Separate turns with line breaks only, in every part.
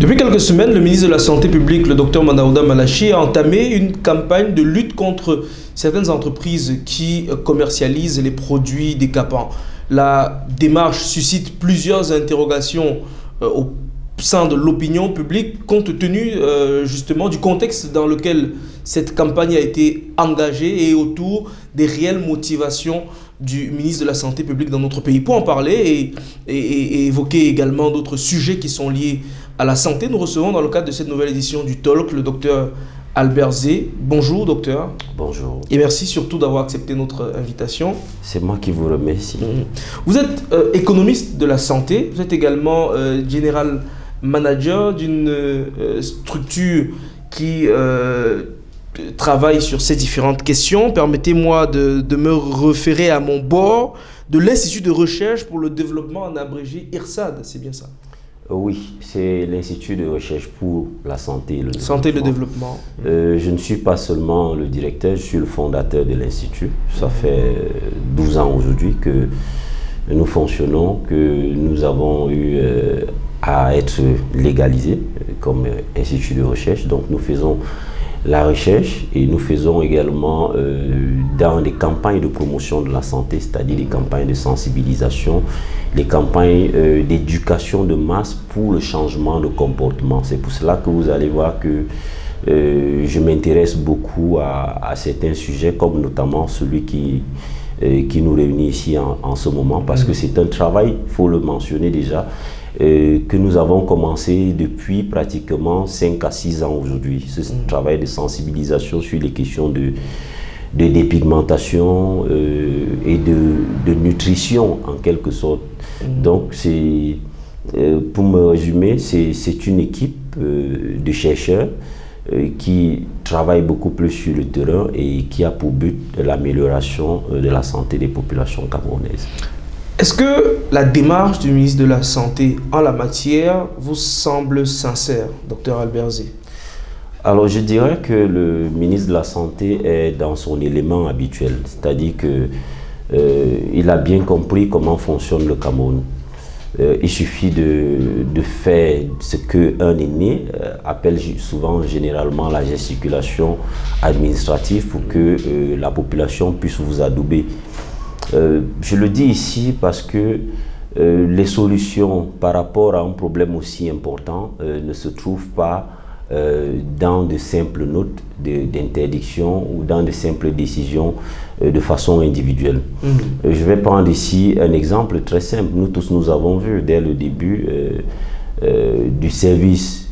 Depuis quelques semaines, le ministre de la Santé publique, le Dr Manaouda Malachi, a entamé une campagne de lutte contre certaines entreprises qui commercialisent les produits décapants. La démarche suscite plusieurs interrogations au sein de l'opinion publique, compte tenu justement du contexte dans lequel cette campagne a été engagée et autour des réelles motivations du ministre de la Santé publique dans notre pays. Pour en parler et évoquer également d'autres sujets qui sont liés à la santé, nous recevons dans le cadre de cette nouvelle édition du Talk le docteur Albert Zé. Bonjour docteur.
Bonjour.
Et merci surtout d'avoir accepté notre invitation.
C'est moi qui vous remercie.
Vous êtes économiste de la santé, vous êtes également général manager d'une structure qui travaille sur ces différentes questions. Permettez-moi de me référer à mon bord de l'Institut de recherche pour le développement en abrégé IRSAD, c'est bien ça?
Oui, c'est l'Institut de recherche pour la santé et le développement.
Santé et le développement.
Je ne suis pas seulement le directeur, je suis le fondateur de l'Institut. Ça fait 12 ans aujourd'hui que nous fonctionnons, que nous avons eu à être légalisés comme Institut de recherche. Donc nous faisons la recherche et nous faisons également dans des campagnes de promotion de la santé, c'est-à-dire des campagnes de sensibilisation, des campagnes d'éducation de masse pour le changement de comportement. C'est pour cela que vous allez voir que je m'intéresse beaucoup à certains sujets, comme notamment celui qui nous réunit ici en ce moment, parce que c'est un travail, il faut le mentionner déjà, que nous avons commencé depuis pratiquement 5 à 6 ans aujourd'hui. Ce travail de sensibilisation sur les questions de dépigmentation et de nutrition en quelque sorte. Donc, pour me résumer, c'est une équipe de chercheurs qui travaille beaucoup plus sur le terrain et qui a pour but l'amélioration de la santé des populations camerounaises.
Est-ce que la démarche du ministre de la Santé en la matière vous semble sincère, docteur Albert Zé?
Alors je dirais que le ministre de la Santé est dans son élément habituel, c'est-à-dire qu'il a bien compris comment fonctionne le Cameroun. Il suffit de faire ce qu'un aîné appelle souvent généralement la gesticulation administrative pour que la population puisse vous adouber. Je le dis ici parce que les solutions par rapport à un problème aussi important ne se trouvent pas dans de simples notes d'interdiction ou dans de simples décisions de façon individuelle. Je vais prendre ici un exemple très simple. Nous tous, nous avons vu dès le début du service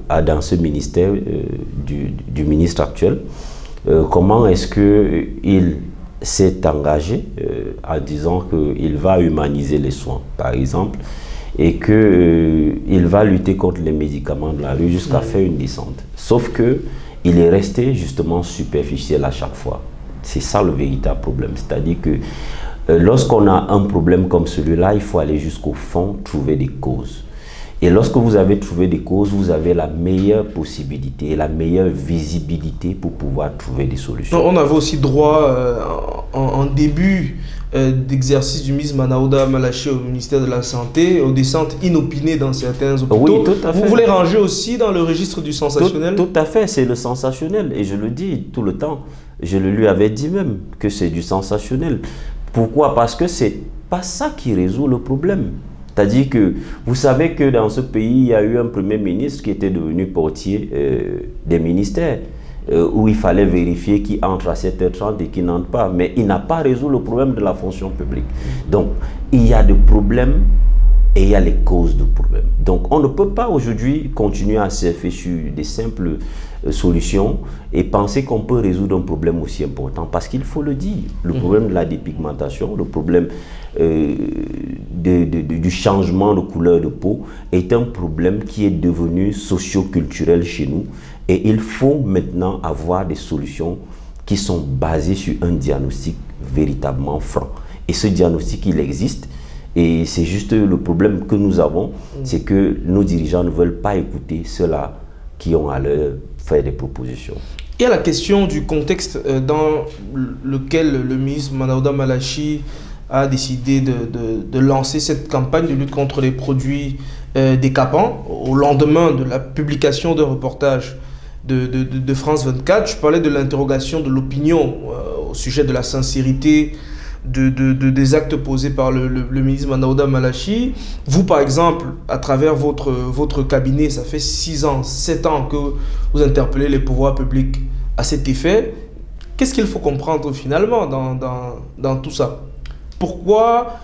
dans ce ministère du ministre actuel, comment est-ce qu'il s'est engagé en disant qu'il va humaniser les soins, par exemple, et qu'il va lutter contre les médicaments de la rue jusqu'à faire une descente. Sauf qu'il est resté justement superficiel à chaque fois. C'est ça le véritable problème. C'est-à-dire que lorsqu'on a un problème comme celui-là, il faut aller jusqu'au fond, trouver des causes. Et lorsque vous avez trouvé des causes, vous avez la meilleure possibilité et la meilleure visibilité pour pouvoir trouver des solutions.
On avait aussi droit en début d'exercice du ministre Manaouda Malachi au ministère de la Santé aux descentes inopinées dans certains hôpitaux.
Oui, tout à fait.
Vous voulez ranger aussi dans le registre du sensationnel?
Tout à fait, c'est le sensationnel. Et je le dis tout le temps. Je le lui avais dit même que c'est du sensationnel. Pourquoi? Parce que c'est pas ça qui résout le problème. C'est-à-dire que vous savez que dans ce pays, il y a eu un premier ministre qui était devenu portier des ministères, où il fallait vérifier qui entre à 7h30 et qui n'entre pas. Mais il n'a pas résolu le problème de la fonction publique. Donc, il y a des problèmes et il y a les causes de problèmes. Donc, on ne peut pas aujourd'hui continuer à surfer sur des simples solutions et penser qu'on peut résoudre un problème aussi important. Parce qu'il faut le dire, le problème de la dépigmentation, le problème du changement de couleur de peau est un problème qui est devenu socio-culturel chez nous. Et il faut maintenant avoir des solutions qui sont basées sur un diagnostic véritablement franc. Et ce diagnostic, il existe. Et c'est juste le problème que nous avons, c'est que nos dirigeants ne veulent pas écouter ceux-là qui ont à leur faire des propositions.
Il y a la question du contexte dans lequel le ministre Manaouda Malachi a décidé de lancer cette campagne de lutte contre les produits Decapant, au lendemain de la publication d'un reportage de France 24. Je parlais de l'interrogation de l'opinion au sujet de la sincérité des actes posés par le ministre Manda Oda Malachi. Vous, par exemple, à travers votre cabinet, ça fait 6 ans, 7 ans que vous interpellez les pouvoirs publics à cet effet. Qu'est-ce qu'il faut comprendre finalement dans tout ça? Pourquoi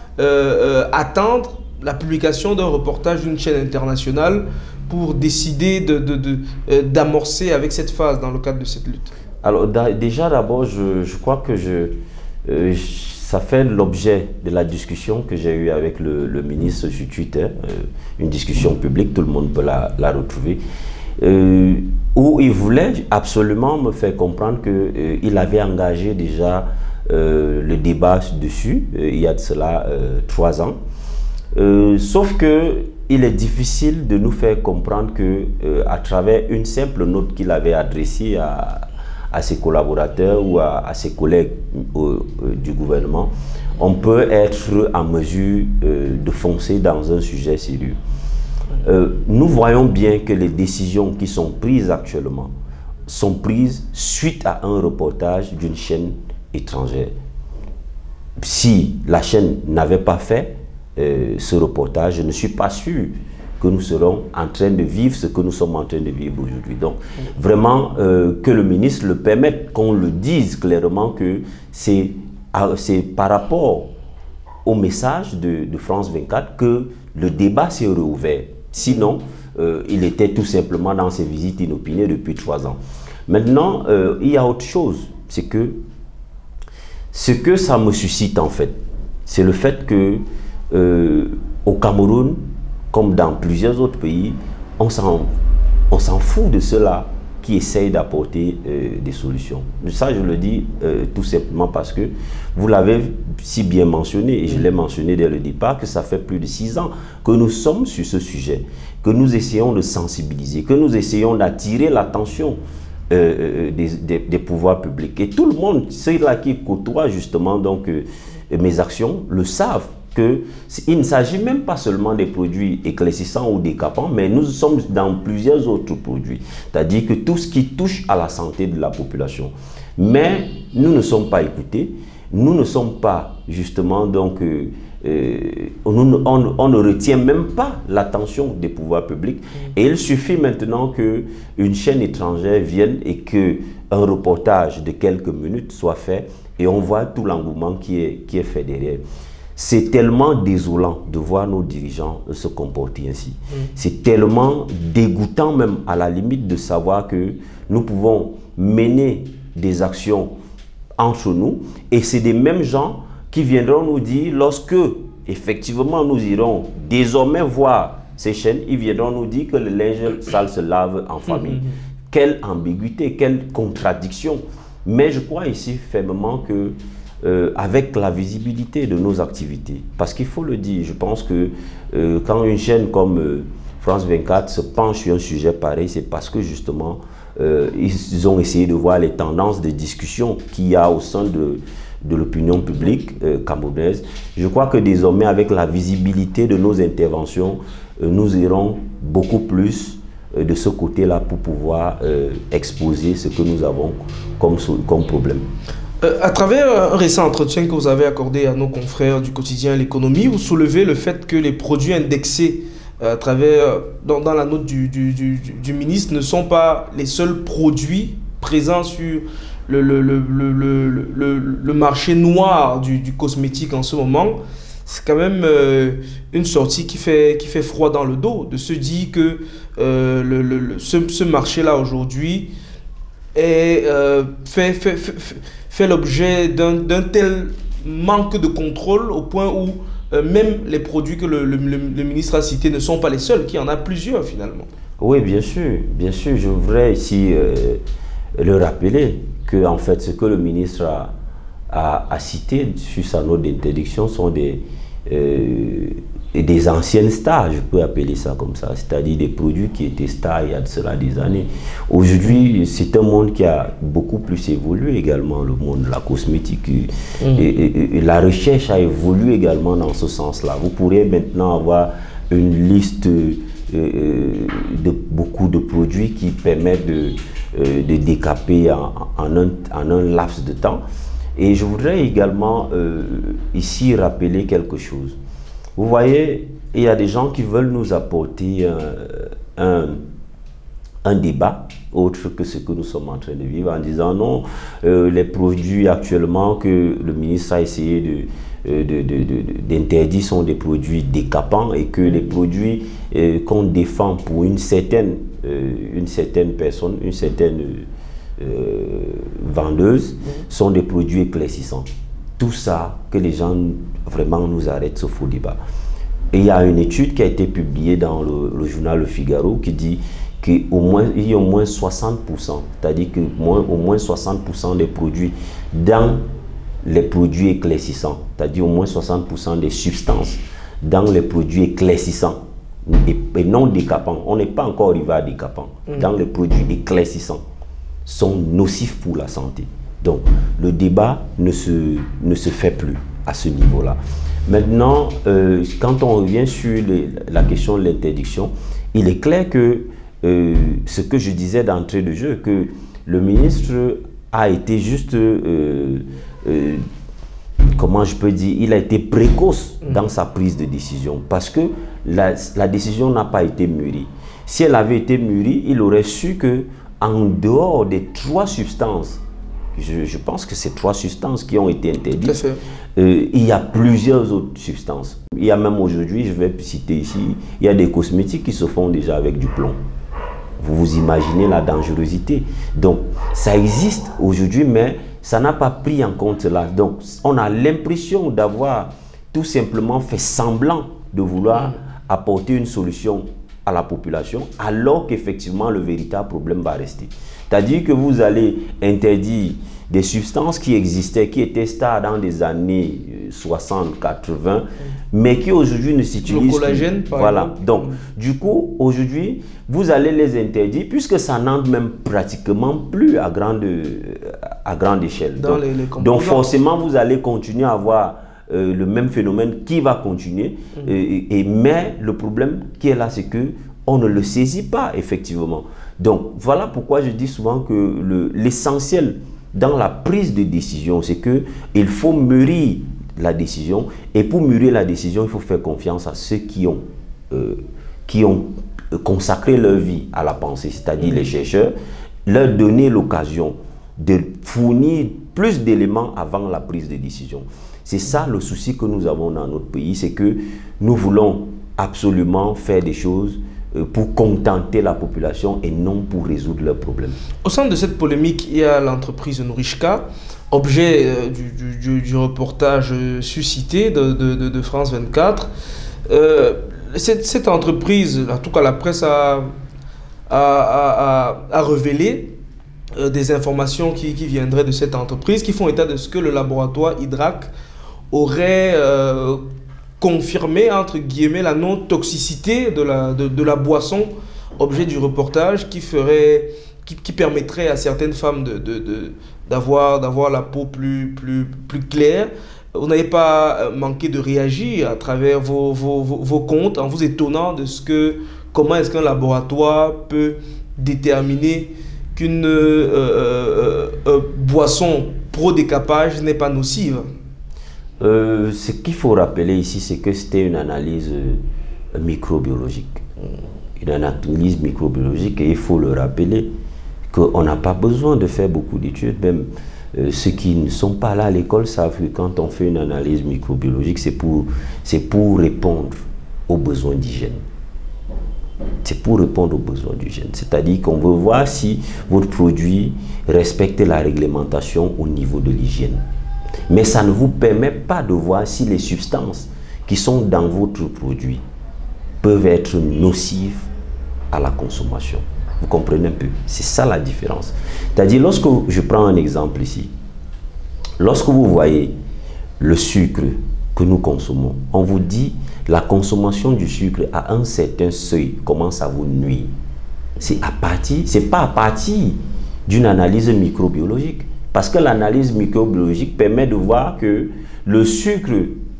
attendre la publication d'un reportage d'une chaîne internationale pour décider d'amorcer avec cette phase dans le cadre de cette lutte?
Alors déjà d'abord, je crois que ça fait l'objet de la discussion que j'ai eue avec le ministre sur Twitter, une discussion publique, tout le monde peut la retrouver, où il voulait absolument me faire comprendre qu'il avait engagé déjà le débat dessus, il y a de cela 3 ans. Sauf que il est difficile de nous faire comprendre que à travers une simple note qu'il avait adressée à ses collaborateurs ou à ses collègues du gouvernement, on peut être en mesure de foncer dans un sujet sérieux. Nous voyons bien que les décisions qui sont prises actuellement sont prises suite à un reportage d'une chaîne étrangère. Si la chaîne n'avait pas fait ce reportage, je ne suis pas sûr que nous serons en train de vivre ce que nous sommes en train de vivre aujourd'hui. Donc, vraiment, que le ministre le permette, qu'on le dise clairement que c'est par rapport au message de France 24 que le débat s'est rouvert. Sinon, il était tout simplement dans ses visites inopinées depuis 3 ans. Maintenant, il y a autre chose, c'est que ce que ça me suscite en fait, c'est le fait que au Cameroun, comme dans plusieurs autres pays, on s'en fout de ceux-là qui essayent d'apporter des solutions. Ça, je le dis tout simplement parce que vous l'avez si bien mentionné, et je l'ai mentionné dès le départ, que ça fait plus de 6 ans que nous sommes sur ce sujet, que nous essayons de sensibiliser, que nous essayons d'attirer l'attention des pouvoirs publics. Et tout le monde, ceux-là qui côtoient justement donc, mes actions, le savent. Il ne s'agit même pas seulement des produits éclaircissants ou décapants, mais nous sommes dans plusieurs autres produits. C'est-à-dire que tout ce qui touche à la santé de la population. Mais nous ne sommes pas écoutés, nous ne sommes pas justement donc... on ne retient même pas l'attention des pouvoirs publics. Et il suffit maintenant qu'une chaîne étrangère vienne et qu'un reportage de quelques minutes soit fait et on voit tout l'engouement qui est fait derrière. C'est tellement désolant de voir nos dirigeants se comporter ainsi. C'est tellement dégoûtant même à la limite de savoir que nous pouvons mener des actions entre nous et c'est des mêmes gens qui viendront nous dire lorsque effectivement nous irons désormais voir ces chaînes, ils viendront nous dire que le linge sale se lave en famille. Quelle ambiguïté, quelle contradiction. Mais je crois ici fermement que avec la visibilité de nos activités, parce qu'il faut le dire, je pense que quand une chaîne comme France 24 se penche sur un sujet pareil, c'est parce que justement ils ont essayé de voir les tendances de discussion qu'il y a au sein de l'opinion publique camerounaise. Je crois que désormais, avec la visibilité de nos interventions, nous irons beaucoup plus de ce côté-là pour pouvoir exposer ce que nous avons comme problème.
À travers un récent entretien que vous avez accordé à nos confrères du quotidien L'Économie, vous soulevez le fait que les produits indexés dans la note du ministre ne sont pas les seuls produits présents sur le marché noir du cosmétique en ce moment. C'est quand même une sortie qui fait froid dans le dos, de se dire que ce marché-là aujourd'hui fait l'objet d'un tel manque de contrôle au point où même les produits que le ministre a cités ne sont pas les seuls, qu'il y en a plusieurs finalement. Oui, bien sûr, je voudrais ici le rappeler que en fait ce que le ministre a cité sur sa note d'interdiction sont des anciennes stars, je peux appeler ça comme ça, c'est-à-dire des produits qui étaient stars il y a de cela des années. Aujourd'hui, c'est un monde qui a beaucoup plus évolué également, le monde de la cosmétique. Et la recherche a évolué également dans ce sens-là. Vous pourrez maintenant avoir
une liste de beaucoup de produits qui permettent de décaper en un laps de temps. Et je voudrais également ici rappeler quelque chose. Vous voyez, il y a des gens qui veulent nous apporter un débat autre que ce que nous sommes en train de vivre en disant non, les produits actuellement que le ministre a essayé d'interdire sont des produits décapants et que les produits qu'on défend pour une certaine personne, une certaine vendeuse sont des produits éclaircissants. Tout ça, que les gens vraiment nous arrêtent ce faux débat. Et il y a une étude qui a été publiée dans le journal Le Figaro qui dit qu'il y a au moins 60%, c'est-à-dire que au moins 60% des produits dans les produits éclaircissants, c'est-à-dire au moins 60% des substances dans les produits éclaircissants et non décapants, on n'est pas encore arrivé à décapants, dans les produits éclaircissants sont nocifs pour la santé. Donc le débat ne se fait plus à ce niveau-là. Maintenant, quand on revient sur la question de l'interdiction, il est clair que ce que je disais d'entrée de jeu, que le ministre a été juste, comment je peux dire, il a été précoce dans sa prise de décision parce que la décision n'a pas été mûrie. Si elle avait été mûrie, il aurait su que en dehors des 3 substances, je pense que c'est 3 substances qui ont été interdites, il y a plusieurs autres substances. Il y a même aujourd'hui, je vais citer ici, il y a des cosmétiques qui se font déjà avec du plomb. Vous imaginez la dangerosité. Donc, ça existe aujourd'hui, mais ça n'a pas pris en compte cela. Donc, on a l'impression d'avoir tout simplement fait semblant de vouloir apporter une solution à la population, alors qu'effectivement, le véritable problème va rester. C'est-à-dire que vous allez interdire des substances qui existaient, qui étaient stars dans des années 60, 80, mais qui aujourd'hui ne s'utilisent plus. Le collagène, par exemple. Donc, du coup, aujourd'hui, vous allez les interdire, puisque ça n'entre même pratiquement plus à grande échelle. Donc, forcément, vous allez continuer à avoir le même phénomène qui va continuer. Mais le problème qui est là, c'est qu'on ne le saisit pas, effectivement. Donc, voilà pourquoi je dis souvent que l'essentiel dans la prise de décision, c'est qu'il faut mûrir la décision. Et pour mûrir la décision, il faut faire confiance à ceux qui ont consacré leur vie à la pensée, c'est-à-dire les chercheurs, leur donner l'occasion de fournir plus d'éléments avant la prise de décision. C'est ça le souci que nous avons dans notre pays, c'est que nous voulons absolument faire des choses pour contenter la population et non pour résoudre leurs problèmes. Au centre de cette polémique, il y a l'entreprise Nourishka, objet du reportage suscité de France 24. Cette entreprise, en tout cas la presse a révélé des informations qui viendraient de cette entreprise, qui font état de ce que le laboratoire Hydrac aurait confirmé, entre guillemets, la non-toxicité de la boisson, objet du reportage, qui permettrait à certaines femmes d'avoir la peau plus claire. Vous n'avez pas manqué de réagir à travers vos comptes en vous étonnant de comment est-ce qu'un laboratoire peut déterminer qu'une boisson pro-décapage n'est pas nocive. Ce qu'il faut rappeler ici, c'est que c'était une analyse microbiologique. Une analyse microbiologique, et il faut le rappeler qu'on n'a pas besoin de faire beaucoup d'études. Même ceux qui ne sont pas là à l'école savent que quand on fait une analyse microbiologique, c'est pour répondre aux besoins d'hygiène. C'est pour répondre aux besoins d'hygiène. C'est-à-dire qu'on veut voir si votre produit respecte la réglementation au niveau de l'hygiène. Mais ça ne vous permet pas de voir si les substances qui sont dans votre produit peuvent être nocives à la consommation. Vous comprenez un peu? C'est ça la différence. C'est-à-dire, lorsque je prends un exemple ici, lorsque vous voyez le sucre que nous consommons, on vous dit la consommation du sucre à un certain seuil commence à vous nuire. C'est pas à partir d'une analyse microbiologique. Parce que l'analyse microbiologique permet de voir que le sucre,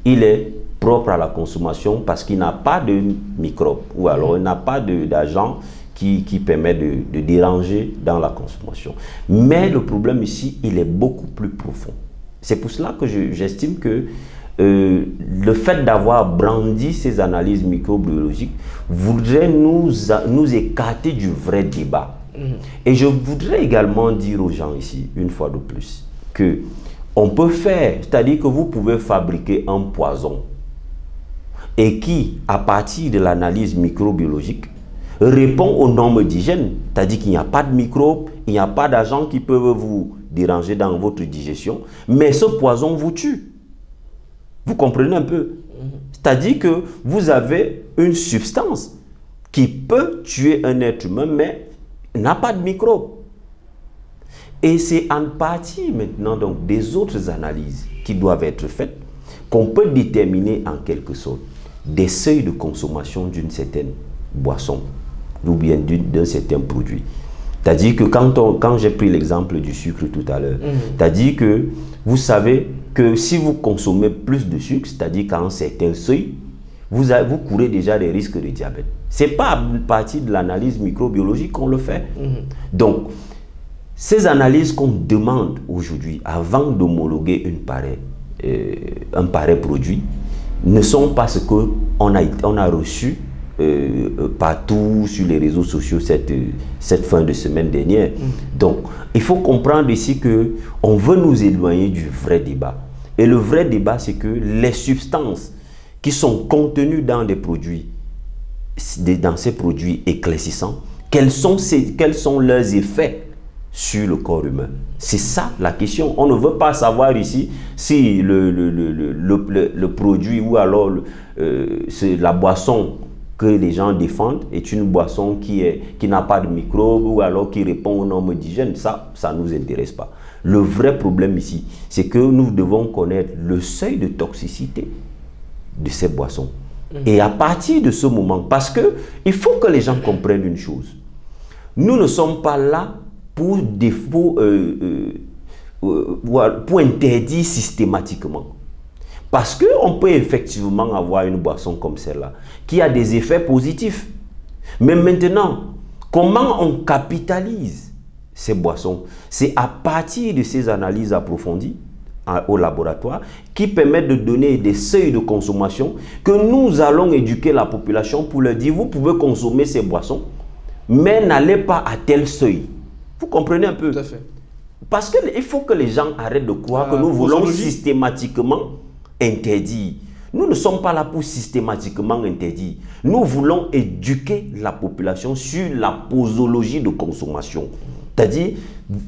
il est propre à la consommation parce qu'il n'a pas de microbes ou alors il n'a pas d'agent qui permet de déranger dans la consommation. Mais le problème ici, il est beaucoup plus profond. C'est pour cela que j'estime que le fait d'avoir brandi ces analyses microbiologiques voudrait nous écarter du vrai débat. Et je voudrais également dire aux gens ici, une fois de plus, que on peut faire, c'est-à-dire que vous pouvez fabriquer un poison et qui, à partir de l'analyse microbiologique, répond aux normes d'hygiène, c'est-à-dire qu'il n'y a pas de microbes, il n'y a pas d'agents qui peuvent vous déranger dans votre digestion, mais ce poison vous tue. Vous comprenez un peu? C'est-à-dire que vous avez une substance qui peut tuer un être humain, mais n'a pas de microbes. Et c'est en partie maintenant donc des autres analyses qui doivent être faites qu'on peut déterminer en quelque sorte des seuils de consommation d'une certaine boisson ou bien d'un certain produit. C'est-à-dire que quand j'ai pris l'exemple du sucre tout à l'heure, c'est-à-dire que vous savez que si vous consommez plus de sucre, c'est-à-dire qu'à un certain seuil, vous courez déjà des risques de diabète. Ce n'est pas à partir de l'analyse microbiologique qu'on le fait. Donc, ces analyses qu'on demande aujourd'hui avant d'homologuer un pareil produit ne sont pas ce qu'on a reçu partout sur les réseaux sociaux cette fin de semaine dernière. Donc, il faut comprendre ici qu'on veut nous éloigner du vrai débat. Et le vrai débat, c'est que les substances qui sont contenues dans des produits, dans ces produits éclaircissants, quels sont leurs effets sur le corps humain? C'est ça la question. On ne veut pas savoir ici si le produit ou alors la boisson que les gens défendent est une boisson qui n'a pas de microbes ou alors qui répond aux normes d'hygiène. Ça ne nous intéresse pas. Le vrai problème ici, c'est que nous devons connaître le seuil de toxicité de ces boissons. Et à partir de ce moment, parce que il faut que les gens comprennent une chose. Nous ne sommes pas là pour interdire systématiquement. Parce qu'on peut effectivement avoir une boisson comme celle-là, qui a des effets positifs. Mais maintenant, comment on capitalise ces boissons? C'est à partir de ces analyses approfondies au laboratoire qui permettent de donner des seuils de consommation que nous allons éduquer la population pour leur dire, vous pouvez consommer ces boissons, mais n'allez pas à tel seuil. Vous comprenez un peu?
Tout à fait.
Parce qu'il faut que les gens arrêtent de croire que nous voulons systématiquement interdire. Nous ne sommes pas là pour systématiquement interdire. Nous voulons éduquer la population sur la posologie de consommation. C'est-à-dire,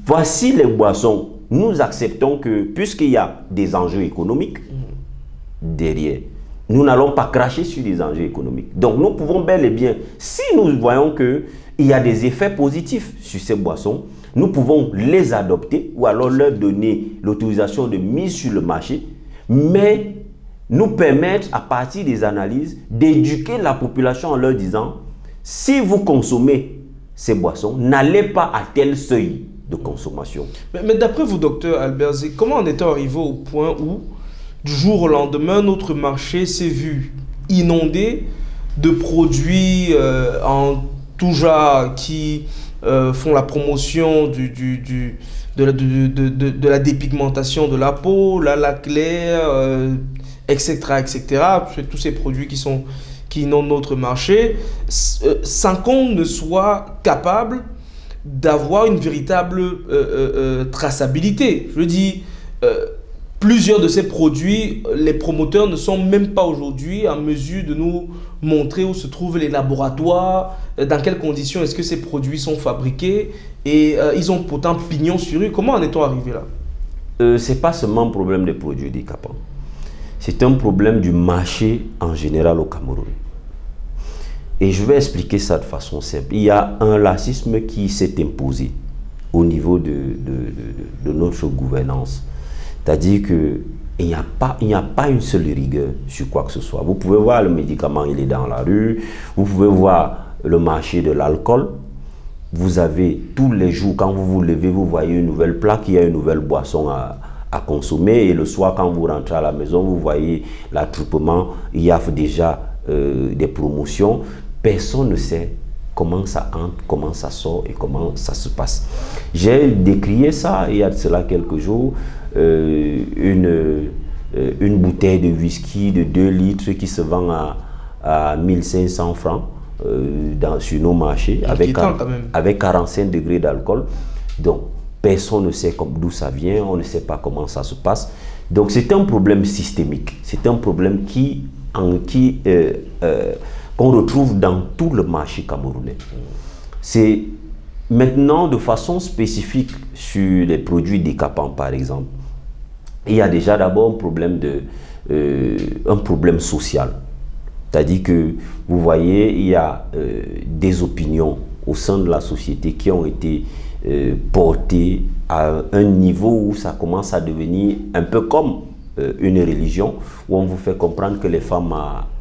voici les boissons. Nous acceptons que, puisqu'il y a des enjeux économiques derrière, nous n'allons pas cracher sur des enjeux économiques. Donc, nous pouvons bel et bien, si nous voyons qu'il y a des effets positifs sur ces boissons, nous pouvons les adopter ou alors leur donner l'autorisation de mise sur le marché, mais nous permettre, à partir des analyses, d'éduquer la population en leur disant, si vous consommez ces boissons, n'allez pas à tel seuil de consommation.
Mais d'après vous, docteur Albert Zé, comment en est-on arrivé au point où, du jour au lendemain, notre marché s'est vu inondé de produits en tout genre qui font la promotion de la dépigmentation de la peau, la laque claire, etc., etc. Tous ces produits qui inondent notre marché, sans qu'on ne soit capable d'avoir une véritable traçabilité. Je dis, plusieurs de ces produits, les promoteurs ne sont même pas aujourd'hui en mesure de nous montrer où se trouvent les laboratoires, dans quelles conditions est-ce que ces produits sont fabriqués, et ils ont pourtant pignon sur rue. Comment en est-on arrivé là?
Ce n'est pas seulement un problème des produits décapants. C'est un problème du marché en général au Cameroun. Et je vais expliquer ça de façon simple. Il y a un laxisme qui s'est imposé au niveau de notre gouvernance. C'est-à-dire qu'il n'y a pas une seule rigueur sur quoi que ce soit. Vous pouvez voir le médicament, il est dans la rue. Vous pouvez voir le marché de l'alcool. Vous avez tous les jours, quand vous vous levez, vous voyez une nouvelle plaque, il y a une nouvelle boisson à à consommer, et le soir quand vous rentrez à la maison, vous voyez l'attroupement, il y a déjà des promotions. Personne ne sait comment ça entre, comment ça sort et comment ça se passe. J'ai décrié ça il y a de cela quelques jours, une bouteille de whisky de 2 litres qui se vend à 1500 francs sur nos marchés avec 45 degrés d'alcool. Donc, personne ne sait d'où ça vient, on ne sait pas comment ça se passe. Donc, c'est un problème systémique. C'est un problème qu'on retrouve dans tout le marché camerounais. C'est maintenant de façon spécifique sur les produits décapants, par exemple. Il y a déjà d'abord un problème social. C'est-à-dire que, vous voyez, il y a des opinions au sein de la société qui ont été portées à un niveau où ça commence à devenir un peu comme une religion, où on vous fait comprendre que les femmes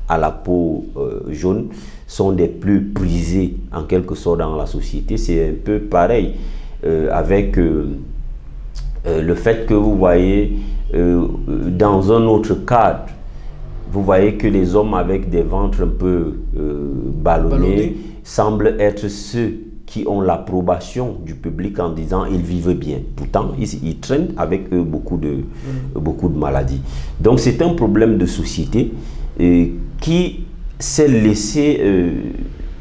à la peau jaune sont des plus prisées en quelque sorte dans la société. C'est un peu pareil avec le fait que vous voyez dans un autre cadre, vous voyez que les hommes avec des ventres un peu ballonnés semblent être ceux qui ont l'approbation du public en disant ils vivent bien. Pourtant, ils traînent avec eux beaucoup de maladies. Donc c'est un problème de société qui s'est laissé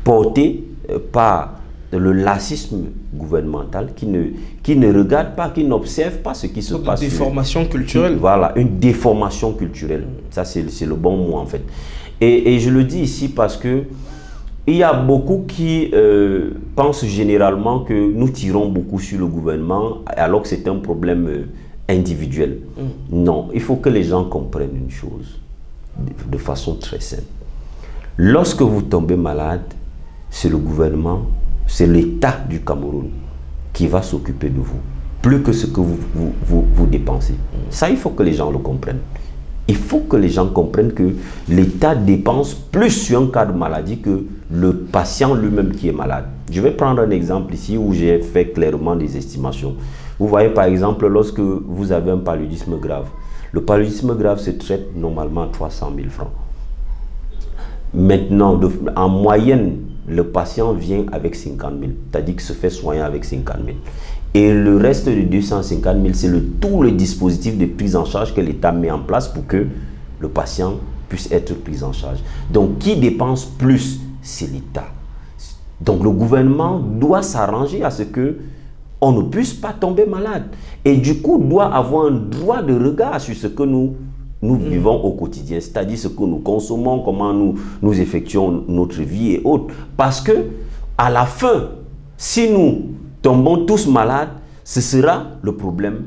porter par le laxisme gouvernemental qui ne regarde pas, qui n'observe pas ce qui se passe.
Une déformation culturelle.
Voilà, une déformation culturelle. Ça, c'est le bon mot en fait. Et je le dis ici parce que il y a beaucoup qui pensent généralement que nous tirons beaucoup sur le gouvernement alors que c'est un problème individuel. Non, il faut que les gens comprennent une chose de façon très simple. Lorsque vous tombez malade, c'est le gouvernement, c'est l'État du Cameroun qui va s'occuper de vous, plus que ce que vous dépensez. Ça, il faut que les gens le comprennent. Il faut que les gens comprennent que l'État dépense plus sur un cas de maladie que le patient lui-même qui est malade. Je vais prendre un exemple ici où j'ai fait clairement des estimations. Vous voyez par exemple, lorsque vous avez un paludisme grave, le paludisme grave se traite normalement à 300 000 francs. Maintenant, en moyenne, le patient vient avec 50 000, c'est-à-dire qu'il se fait soigner avec 50 000. Et le reste de 250 000, c'est tout le dispositif de prise en charge que l'État met en place pour que le patient puisse être pris en charge. Donc, qui dépense plus? C'est l'État. Donc, le gouvernement doit s'arranger à ce que on ne puisse pas tomber malade. Et du coup, doit avoir un droit de regard sur ce que nous vivons au quotidien, c'est-à-dire ce que nous consommons, comment nous effectuons notre vie et autres. Parce que, à la fin, si nous tombons tous malades, ce sera le problème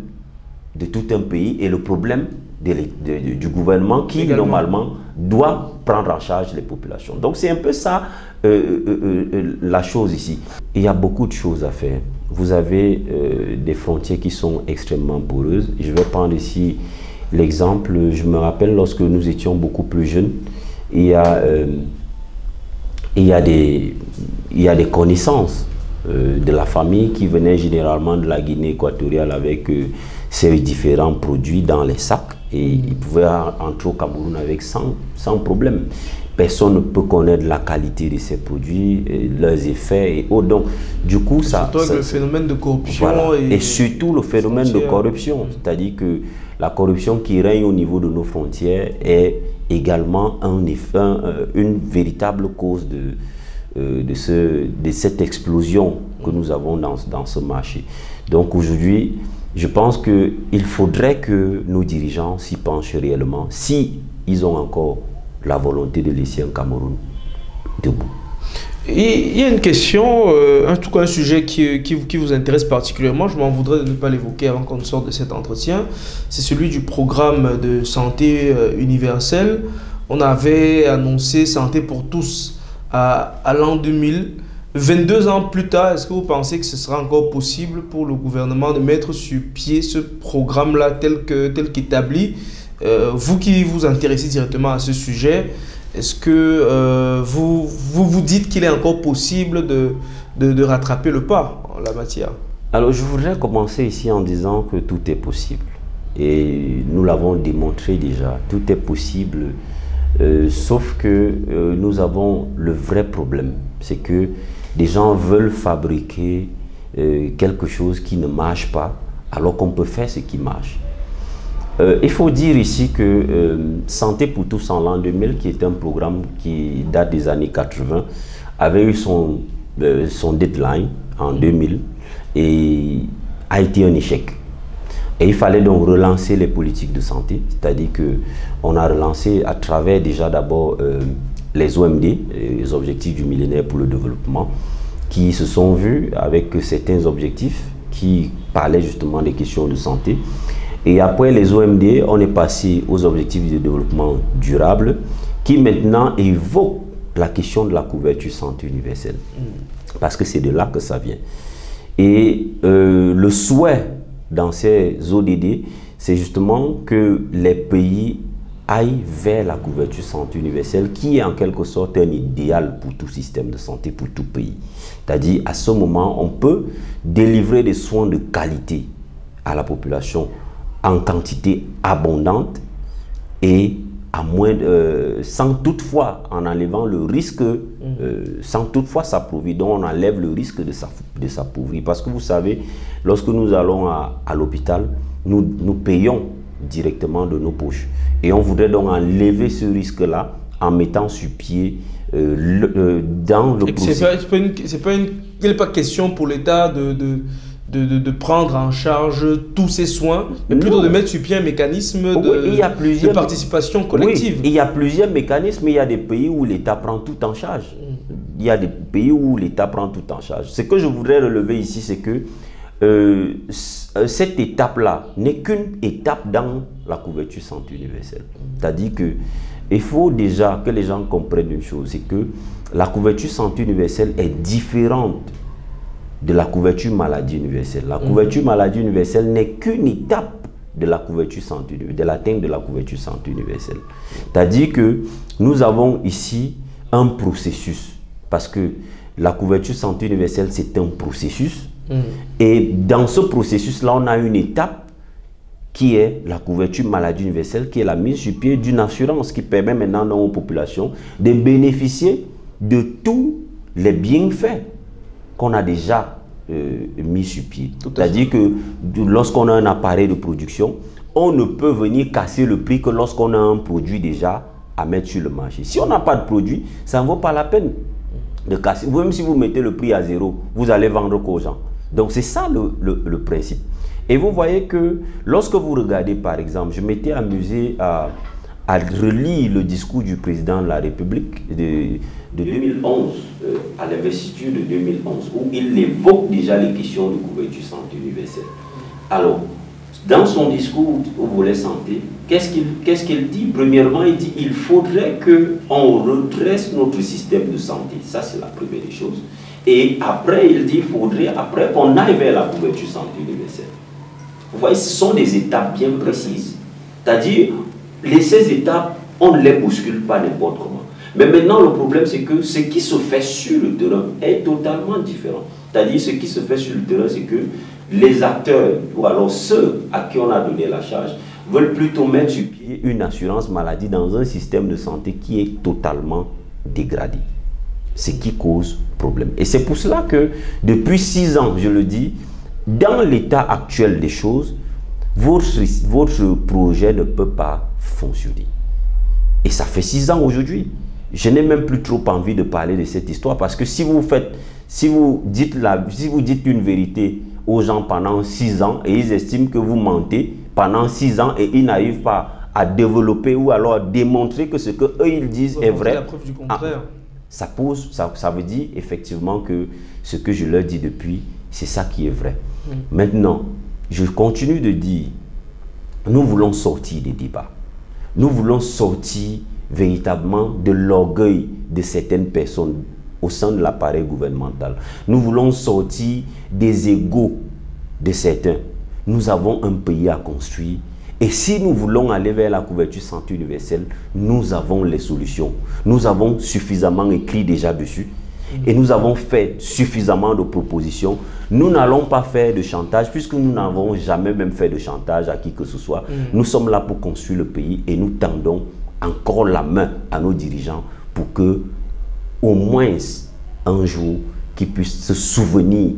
de tout un pays et le problème du gouvernement qui, normalement, doit prendre en charge les populations. Donc, c'est un peu ça la chose ici. Il y a beaucoup de choses à faire. Vous avez des frontières qui sont extrêmement poreuses. Je vais prendre ici l'exemple, je me rappelle lorsque nous étions beaucoup plus jeunes, il y a des connaissances de la famille qui venaient généralement de la Guinée équatoriale avec ces différents produits dans les sacs et ils pouvaient entrer au Cameroun avec sans problème. Personne ne peut connaître la qualité de ces produits, leurs effets et autres. Donc, du coup,
surtout avec le phénomène de corruption.
Voilà. Et surtout le phénomène de corruption. C'est-à-dire que la corruption qui règne au niveau de nos frontières est également une véritable cause de cette explosion que nous avons dans ce marché. Donc aujourd'hui, je pense qu'il faudrait que nos dirigeants s'y penchent réellement, si ils ont encore la volonté de laisser un Cameroun debout.
Il y a une question, en tout cas un sujet qui vous intéresse particulièrement, je m'en voudrais de ne pas l'évoquer avant qu'on sorte de cet entretien, c'est celui du programme de santé universelle. On avait annoncé santé pour tous à l'an 2000. 22 ans plus tard, est-ce que vous pensez que ce sera encore possible pour le gouvernement de mettre sur pied ce programme-là tel qu'établi? Vous qui vous intéressez directement à ce sujet, est-ce que vous dites qu'il est encore possible de rattraper le pas en la matière?
Alors, je voudrais commencer ici en disant que tout est possible. Et nous l'avons démontré déjà, tout est possible, sauf que nous avons le vrai problème, c'est que des gens veulent fabriquer quelque chose qui ne marche pas, alors qu'on peut faire ce qui marche. Il faut dire ici que Santé pour tous en l'an 2000, qui est un programme qui date des années 80, avait eu son deadline en 2000 et a été un échec. Et il fallait donc relancer les politiques de santé, c'est-à-dire qu'on a relancé à travers déjà d'abord les OMD, les objectifs du millénaire pour le développement, qui se sont vus avec certains objectifs qui parlaient justement des questions de santé. Et après les OMD, on est passé aux objectifs de développement durable, qui maintenant évoquent la question de la couverture santé universelle. Parce que c'est de là que ça vient. Et le souhait dans ces ODD, c'est justement que les pays aillent vers la couverture santé universelle, qui est en quelque sorte un idéal pour tout système de santé, pour tout pays. C'est-à-dire, à ce moment, on peut délivrer des soins de qualité à la population en quantité abondante et sans toutefois en enlevant le risque, sans toutefois s'appauvrir. Donc on enlève le risque de s'appauvrir. Parce que vous savez, lorsque nous allons à l'hôpital, nous payons directement de nos poches. Et on voudrait donc enlever ce risque-là en mettant sur pied dans le processus.
Il n'est pas question pour l'État de prendre en charge tous ces soins, mais plutôt de mettre sur pied un mécanisme de participation collective.
Oui, il y a plusieurs mécanismes. Il y a des pays où l'État prend tout en charge. Il y a des pays où l'État prend tout en charge. Ce que je voudrais relever ici, c'est que cette étape-là n'est qu'une étape dans la couverture santé universelle. C'est-à-dire qu'il faut déjà que les gens comprennent une chose, c'est que la couverture santé universelle est différente de la couverture maladie universelle. La couverture maladie universelle n'est qu'une étape de la couverture santé, de l'atteinte de la couverture santé universelle. C'est-à-dire que nous avons ici un processus, parce que la couverture santé universelle, c'est un processus, et dans ce processus-là, on a une étape qui est la couverture maladie universelle, qui est la mise sur pied d'une assurance qui permet maintenant aux populations de bénéficier de tous les bienfaits qu'on a déjà mis sur pied. C'est-à-dire que lorsqu'on a un appareil de production, on ne peut venir casser le prix que lorsqu'on a un produit déjà à mettre sur le marché. Si on n'a pas de produit, ça ne vaut pas la peine de casser. Même si vous mettez le prix à zéro, vous allez vendre qu'aux gens. Donc c'est ça le principe. Et vous voyez que lorsque vous regardez par exemple, je m'étais amusé à relire le discours du président de la République de 2011, à l'investiture de 2011, où il évoque déjà les questions de couverture santé universelle. Alors, dans son discours au volet santé, qu'est-ce qu'il dit? Premièrement, il dit qu'il faudrait qu'on redresse notre système de santé. Ça, c'est la première des choses. Et après, il dit qu'il faudrait qu'on aille vers la couverture santé universelle. Vous voyez, ce sont des étapes bien précises. C'est-à-dire, ces étapes, on ne les bouscule pas n'importe comment. Mais maintenant, le problème, c'est que ce qui se fait sur le terrain est totalement différent. C'est-à-dire, ce qui se fait sur le terrain, c'est que les acteurs, ou alors ceux à qui on a donné la charge, veulent plutôt mettre sur pied une assurance maladie dans un système de santé qui est totalement dégradé. Ce qui cause problème. Et c'est pour cela que, depuis 6 ans, je le dis, dans l'état actuel des choses, votre projet ne peut pas fonctionner. Et ça fait 6 ans aujourd'hui. Je n'ai même plus trop envie de parler de cette histoire parce que si vous dites une vérité aux gens pendant 6 ans et ils estiment que vous mentez pendant 6 ans et ils n'arrivent pas à développer ou alors à démontrer que ce que eux ils disent est vrai,
la preuve du contraire.
Ça veut dire effectivement que ce que je leur dis depuis, c'est ça qui est vrai. Maintenant, je continue de dire, nous voulons sortir des débats. Nous voulons sortir véritablement de l'orgueil de certaines personnes au sein de l'appareil gouvernemental. Nous voulons sortir des égos de certains. Nous avons un pays à construire. Et si nous voulons aller vers la couverture santé universelle, nous avons les solutions. Nous avons suffisamment écrit déjà dessus. Et nous avons fait suffisamment de propositions. Nous n'allons pas faire de chantage, puisque nous n'avons jamais même fait de chantage à qui que ce soit. Nous sommes là pour construire le pays et nous tendons encore la main à nos dirigeants pour que, au moins un jour, qu'ils puissent se souvenir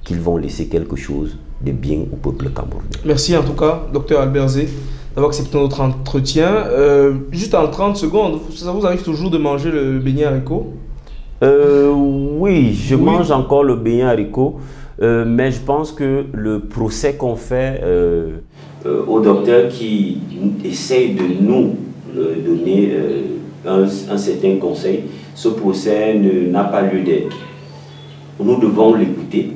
qu'ils vont laisser quelque chose de bien au peuple camerounais. Merci en tout cas, Dr Albert Zé, d'avoir accepté notre entretien. Juste en 30 secondes, ça vous arrive toujours de manger le beignet haricot? Oui, je mange encore le beignet haricot, mais je pense que le procès qu'on fait au docteur qui essaye de nous donner un certain conseil, ce procès n'a pas lieu d'être. Nous devons l'écouter.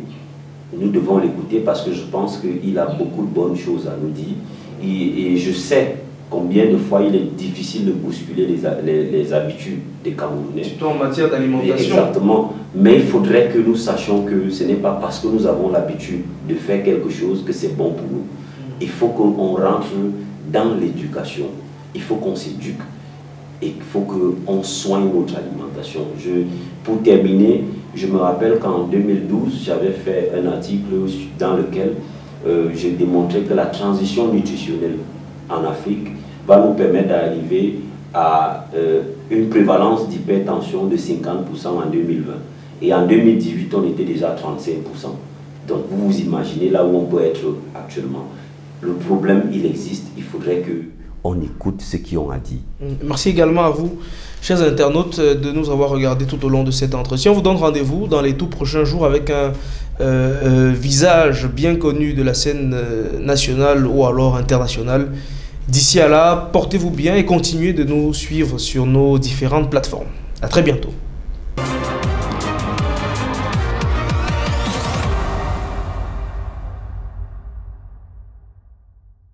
Nous devons l'écouter parce que je pense qu'il a beaucoup de bonnes choses à nous dire. Et je sais combien de fois il est difficile de bousculer les habitudes des Camerounais. Surtout en matière d'alimentation. Exactement. Mais il faudrait que nous sachions que ce n'est pas parce que nous avons l'habitude de faire quelque chose que c'est bon pour nous. Il faut qu'on rentre dans l'éducation. Il faut qu'on s'éduque. Et il faut qu'on soigne notre alimentation. Pour terminer, je me rappelle qu'en 2012, j'avais fait un article dans lequel je démontrais que la transition nutritionnelle en Afrique va nous permettre d'arriver à une prévalence d'hypertension de 50% en 2020. Et en 2018, on était déjà à 35%. Donc vous vous imaginez là où on peut être actuellement. Le problème, il existe. Il faudrait qu'on écoute ce qu'ils ont à dire. Merci également à vous, chers internautes, de nous avoir regardés tout au long de cet entretien. On vous donne rendez-vous dans les tout prochains jours avec un visage bien connu de la scène nationale ou alors internationale. D'ici à là, portez-vous bien et continuez de nous suivre sur nos différentes plateformes. À très bientôt.